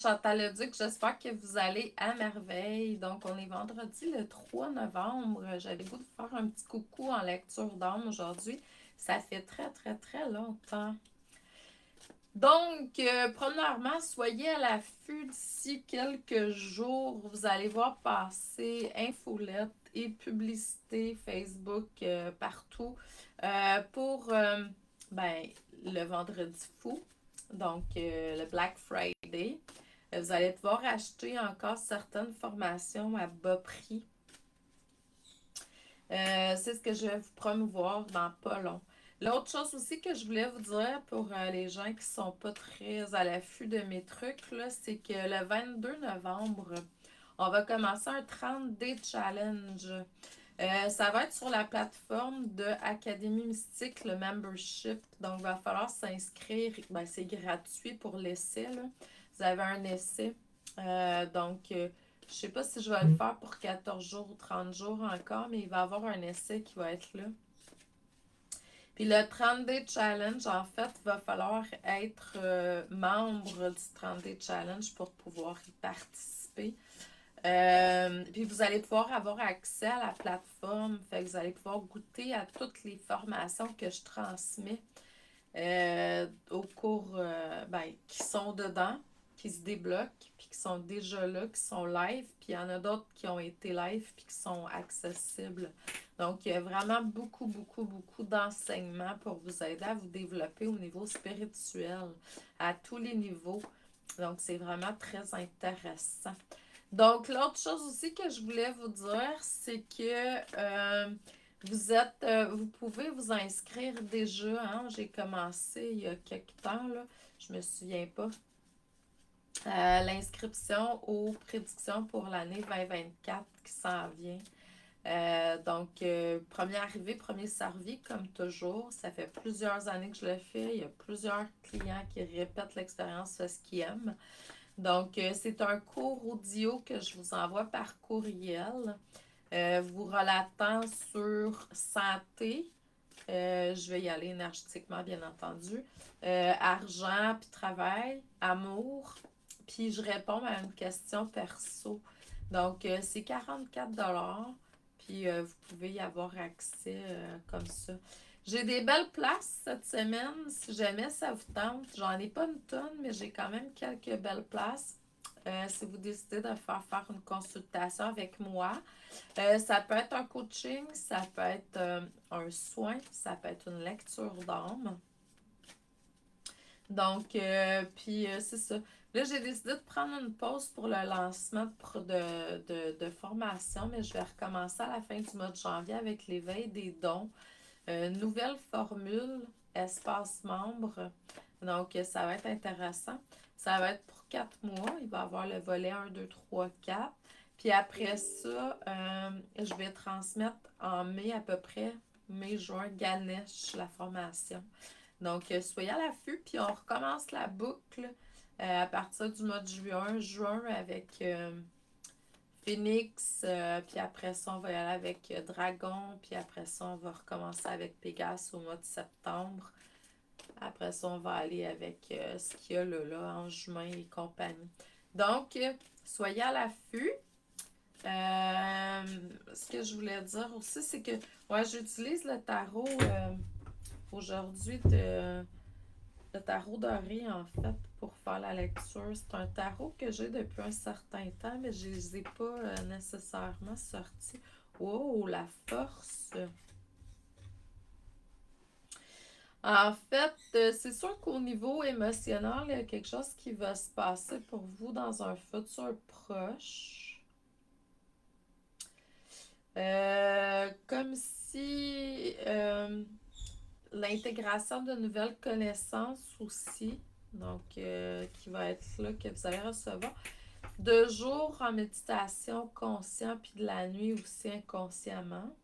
Chantal Leduc, j'espère que vous allez à merveille. Donc, on est vendredi le 3 novembre. J'avais le goût de faire un petit coucou en lecture d'âme aujourd'hui. Ça fait très, très, très longtemps. Donc, premièrement, soyez à l'affût d'ici quelques jours. Vous allez voir passer infolettes et publicités Facebook partout pour ben, le vendredi fou, donc le Black Friday. Vous allez pouvoir acheter encore certaines formations à bas prix. C'est ce que je vais vous promouvoir dans pas long. L'autre chose aussi que je voulais vous dire pour les gens qui sont pas très à l'affût de mes trucs, là, c'est que le 22 novembre, on va commencer un 30-day challenge. Ça va être sur la plateforme de Académie Mystique, le membership. Donc, il va falloir s'inscrire. Ben, c'est gratuit pour l'essai, là. Vous avez un essai. Je sais pas si je vais le faire pour 14 jours ou 30 jours encore, mais il va y avoir un essai qui va être là. Puis le 30-day challenge, en fait, il va falloir être membre du 30-day challenge pour pouvoir y participer. Puis vous allez pouvoir avoir accès à la plateforme. Fait que vous allez pouvoir goûter à toutes les formations que je transmets au cours qui sont dedans, qui se débloquent, puis qui sont déjà là, qui sont live. Puis il y en a d'autres qui ont été live puis qui sont accessibles. Donc, il y a vraiment beaucoup, beaucoup, beaucoup d'enseignements pour vous aider à vous développer au niveau spirituel, à tous les niveaux. Donc, c'est vraiment très intéressant. Donc, l'autre chose aussi que je voulais vous dire, c'est que vous pouvez vous inscrire déjà. Hein? J'ai commencé il y a quelques temps, là, je me souviens pas. L'inscription aux prédictions pour l'année 2024 qui s'en vient. Premier arrivé, premier servi, comme toujours. Ça fait plusieurs années que je le fais. Il y a plusieurs clients qui répètent l'expérience parce qu'ils aiment. Donc, c'est un cours audio que je vous envoie par courriel, vous relatant sur santé. Je vais y aller énergétiquement, bien entendu. Argent, puis travail, amour. Puis je réponds à une question perso. Donc, c'est 44 $. Puis vous pouvez y avoir accès comme ça. J'ai des belles places cette semaine, si jamais ça vous tente. J'en ai pas une tonne, mais j'ai quand même quelques belles places. Si vous décidez de faire une consultation avec moi, ça peut être un coaching, ça peut être un soin, ça peut être une lecture d'âme. Donc, c'est ça. Là, j'ai décidé de prendre une pause pour le lancement de formation, mais je vais recommencer à la fin du mois de janvier avec l'éveil des dons. Nouvelle formule, espace membre. Donc, ça va être intéressant. Ça va être pour 4 mois. Il va y avoir le volet 1, 2, 3, 4. Puis après ça, je vais transmettre en mai à peu près, mai-juin, Ganesh, la formation. Donc, soyez à l'affût, puis on recommence la boucle à partir du mois de juin avec Phoenix, puis après ça, on va y aller avec Dragon, puis après ça, on va recommencer avec Pégase au mois de septembre. Après ça, on va aller avec ce qu'il y a là, en juin et compagnie. Donc, soyez à l'affût. Ce que je voulais dire aussi, c'est que j'utilise le tarot aujourd'hui le tarot doré, en fait, pour faire la lecture. C'est un tarot que j'ai depuis un certain temps, mais je ne les ai pas nécessairement sortis. Wow, la force! En fait, c'est sûr qu'au niveau émotionnel, il y a quelque chose qui va se passer pour vous dans un futur proche. Comme si l'intégration de nouvelles connaissances aussi, donc qui va être là, que vous allez recevoir. De jour en méditation conscient, puis de la nuit aussi inconsciemment.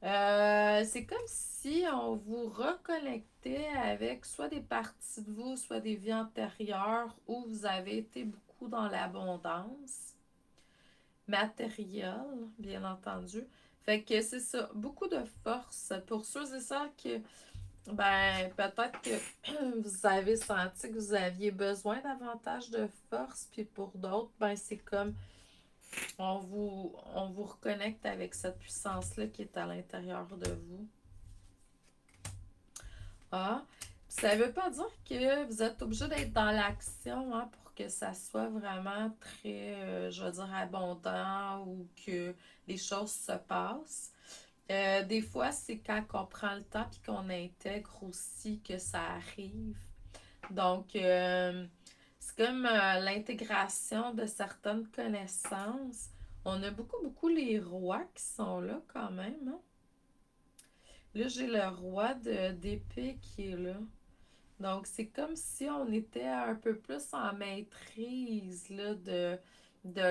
C'est comme si on vous reconnectait avec soit des parties de vous, soit des vies antérieures où vous avez été beaucoup dans l'abondance matérielle, bien entendu. Fait que c'est ça, beaucoup de force pour ceux et celles Ben, peut-être que vous avez senti que vous aviez besoin davantage de force, puis pour d'autres, ben, c'est comme on vous reconnecte avec cette puissance-là qui est à l'intérieur de vous. Ah, ça veut pas dire que vous êtes obligé d'être dans l'action hein, pour que ça soit vraiment très, je veux dire, abondant ou que les choses se passent. Des fois, c'est quand on prend le temps puis qu'on intègre aussi que ça arrive. Donc, c'est comme l'intégration de certaines connaissances. On a beaucoup, beaucoup les rois qui sont là quand même. Hein. Là, j'ai le roi d'épée qui est là. Donc, c'est comme si on était un peu plus en maîtrise là,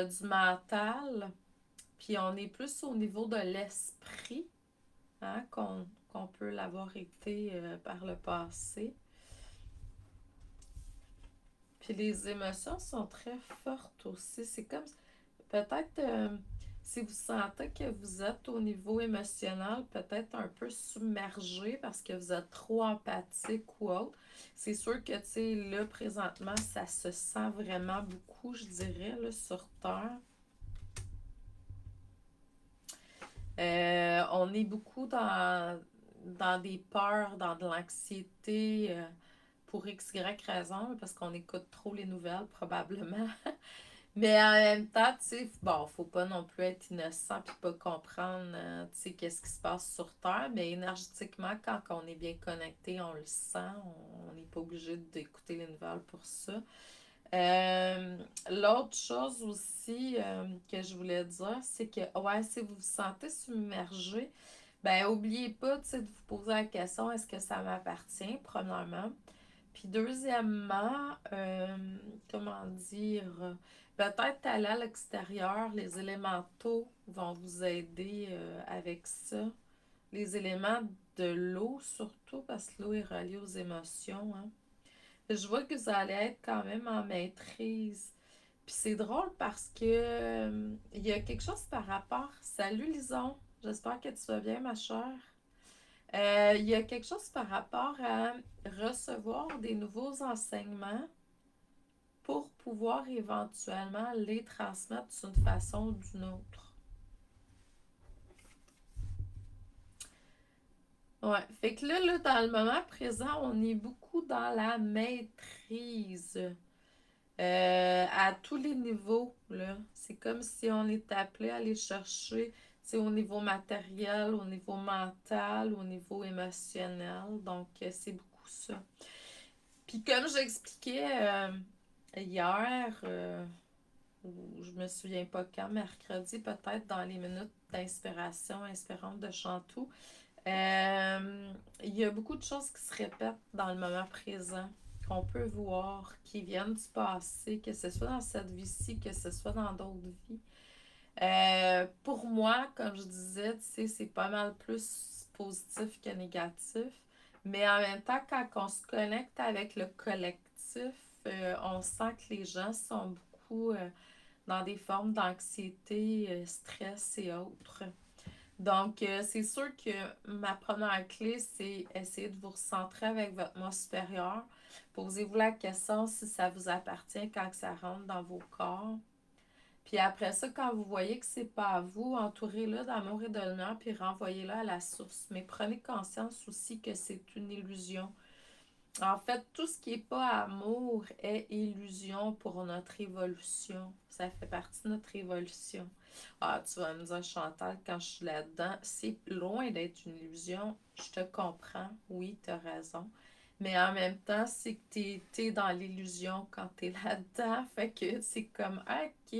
du mental, puis on est plus au niveau de l'esprit hein, qu'on peut l'avoir été par le passé. Puis les émotions sont très fortes aussi. C'est comme peut-être si vous sentez que vous êtes au niveau émotionnel, peut-être un peu submergé parce que vous êtes trop empathique ou autre. C'est sûr que, tu sais, là, présentement, ça se sent vraiment beaucoup, je dirais, là, sur Terre. On est beaucoup dans des peurs, dans de l'anxiété, pour X, Y raison, parce qu'on écoute trop les nouvelles, probablement. Mais en même temps, tu sais, bon, faut pas non plus être innocent puis pas comprendre, tu sais, qu'est-ce qui se passe sur Terre, mais énergétiquement, quand on est bien connecté, on le sent, on n'est pas obligé d'écouter les nouvelles pour ça. Euh, L'autre chose aussi que je voulais dire, c'est que, ouais, si vous vous sentez submergé, ben, oubliez pas, tu sais, de vous poser la question, est-ce que ça m'appartient, premièrement? Puis deuxièmement, comment dire, peut-être aller à l'extérieur, les élémentaux vont vous aider avec ça. Les éléments de l'eau surtout, parce que l'eau est reliée aux émotions. Hein. Je vois que vous allez être quand même en maîtrise. Puis c'est drôle parce que il y a quelque chose par rapport. Salut Lison, j'espère que tu vas bien ma chère. Il y a quelque chose par rapport à recevoir des nouveaux enseignements pour pouvoir éventuellement les transmettre d'une façon ou d'une autre. Ouais, fait que là, dans le moment présent, on est beaucoup dans la maîtrise à tous les niveaux, là. C'est comme si on est appelé à aller chercher, c'est au niveau matériel, au niveau mental, au niveau émotionnel. Donc, c'est beaucoup ça. Puis comme j'expliquais hier, ou je me souviens pas quand, mercredi, peut-être dans les minutes d'inspiration inspirante de Chantou, il y a beaucoup de choses qui se répètent dans le moment présent, qu'on peut voir, qui viennent du passé, que ce soit dans cette vie-ci, que ce soit dans d'autres vies. Pour moi, comme je disais, tu sais, c'est pas mal plus positif que négatif. Mais en même temps, quand on se connecte avec le collectif, on sent que les gens sont beaucoup dans des formes d'anxiété, stress et autres. Donc, c'est sûr que ma première clé, c'est essayer de vous recentrer avec votre moi supérieur. Posez-vous la question si ça vous appartient quand ça rentre dans vos corps. Puis après ça, quand vous voyez que c'est pas à vous, entourez-le d'amour et de lumière, puis renvoyez-le à la source. Mais prenez conscience aussi que c'est une illusion. En fait, tout ce qui n'est pas amour est illusion pour notre évolution. Ça fait partie de notre évolution. Ah, tu vas me dire, Chantal, quand je suis là-dedans, c'est loin d'être une illusion. Je te comprends. Oui, tu as raison. Mais en même temps, c'est que t'es dans l'illusion quand t'es là-dedans. Fait que c'est comme, OK,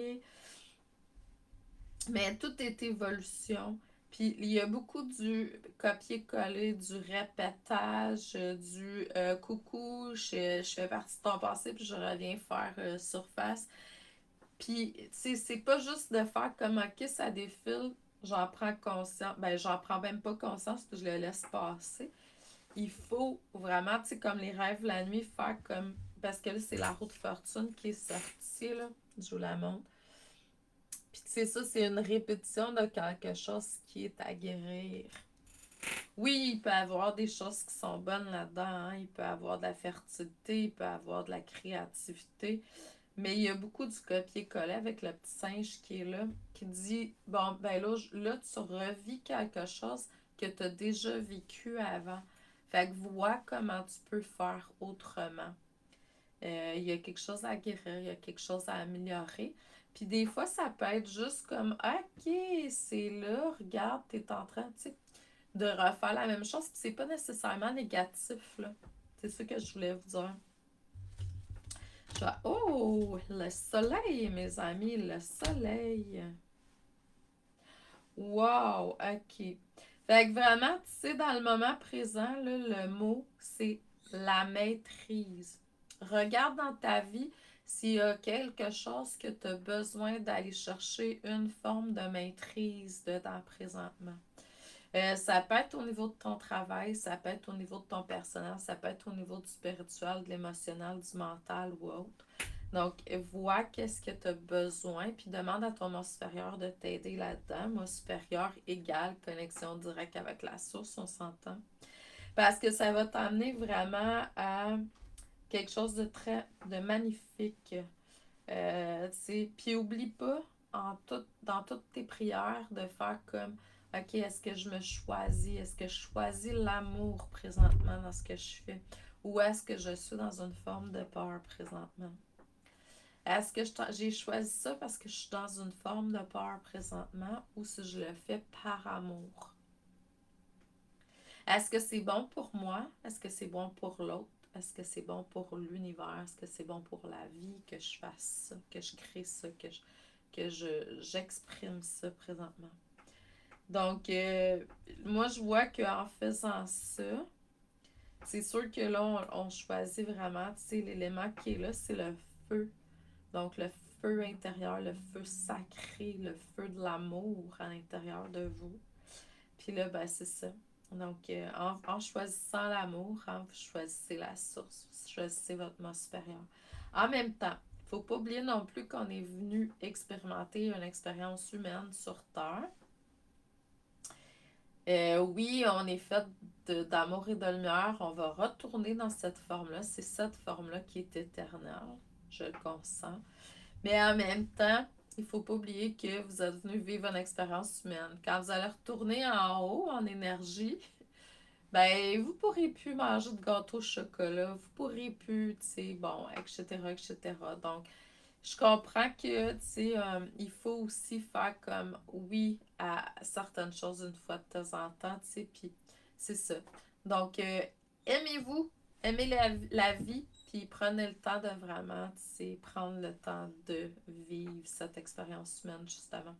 mais tout est évolution. Puis il y a beaucoup du copier-coller, du répétage, du coucou, je fais partie de ton passé, puis je reviens faire surface. Puis, tu sais, c'est pas juste de faire comme ok, ça défile, j'en prends conscience. Ben, j'en prends même pas conscience, puis je le laisse passer. Il faut vraiment, tu sais, comme les rêves la nuit, faire comme. Parce que là, c'est la roue de fortune qui est sortie, là. Je vous la montre. Puis c'est ça, c'est une répétition de quelque chose qui est à guérir. Oui, il peut y avoir des choses qui sont bonnes là-dedans, hein. Il peut y avoir de la fertilité, il peut y avoir de la créativité. Mais il y a beaucoup du copier-coller avec le petit singe qui est là, qui dit, bon, ben là, là tu revis quelque chose que tu as déjà vécu avant. Fait que vois comment tu peux faire autrement. Il y a quelque chose à guérir, il y a quelque chose à améliorer. Puis des fois, ça peut être juste comme, OK, c'est là, regarde, tu es en train, tu sais, de refaire la même chose. Puis c'est pas nécessairement négatif, là. C'est ça que je voulais vous dire. Oh, le soleil, mes amis, le soleil. Wow, OK. Fait que vraiment, tu sais, dans le moment présent, là, le mot, c'est la maîtrise. Regarde dans ta vie s'il y a quelque chose que tu as besoin d'aller chercher une forme de maîtrise dedans présentement. Ça peut être au niveau de ton travail, ça peut être au niveau de ton personnel, ça peut être au niveau du spirituel, de l'émotionnel, du mental ou autre. Donc, vois qu'est-ce que tu as besoin, puis demande à ton moi supérieur de t'aider là-dedans. Moi supérieur égale connexion directe avec la source, on s'entend. Parce que ça va t'amener vraiment à quelque chose de magnifique. Puis oublie pas, dans toutes tes prières, de faire comme, OK, est-ce que je me choisis? Est-ce que je choisis l'amour présentement dans ce que je fais? Ou est-ce que je suis dans une forme de peur présentement? Est-ce que j'ai choisi ça parce que je suis dans une forme de peur présentement ou si je le fais par amour? Est-ce que c'est bon pour moi? Est-ce que c'est bon pour l'autre? Est-ce que c'est bon pour l'univers? Est-ce que c'est bon pour la vie que je fasse ça, que je crée ça, j'exprime ça présentement? Donc, moi, je vois qu'en faisant ça, c'est sûr que là, on choisit vraiment, tu sais, l'élément qui est là, c'est le feu. Donc, le feu intérieur, le feu sacré, le feu de l'amour à l'intérieur de vous. Puis là, ben, c'est ça. Donc, en choisissant l'amour, vous choisissez la source, vous choisissez votre moi supérieur. En même temps, il ne faut pas oublier non plus qu'on est venu expérimenter une expérience humaine sur Terre. Oui, on est fait d'amour et de lumière. On va retourner dans cette forme-là. C'est cette forme-là qui est éternelle. Je le consens. Mais en même temps, il ne faut pas oublier que vous êtes venu vivre une expérience humaine. Quand vous allez retourner en haut, en énergie, ben, vous pourrez plus manger de gâteau au chocolat, vous pourrez plus, tu sais, bon, etc., etc. Donc, je comprends que, tu sais, il faut aussi faire comme oui à certaines choses une fois de temps en temps, tu sais, puis c'est ça. Donc, aimez-vous, aimez la vie, puis prenez le temps de vraiment, tu sais, prendre le temps de vivre cette expérience humaine, justement.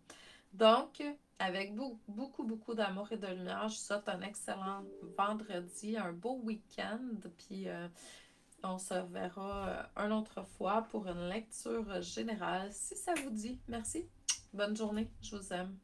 Donc, avec beaucoup, beaucoup d'amour et de lumière, je vous souhaite un excellent vendredi, un beau week-end, puis on se reverra une autre fois pour une lecture générale, si ça vous dit. Merci. Bonne journée. Je vous aime.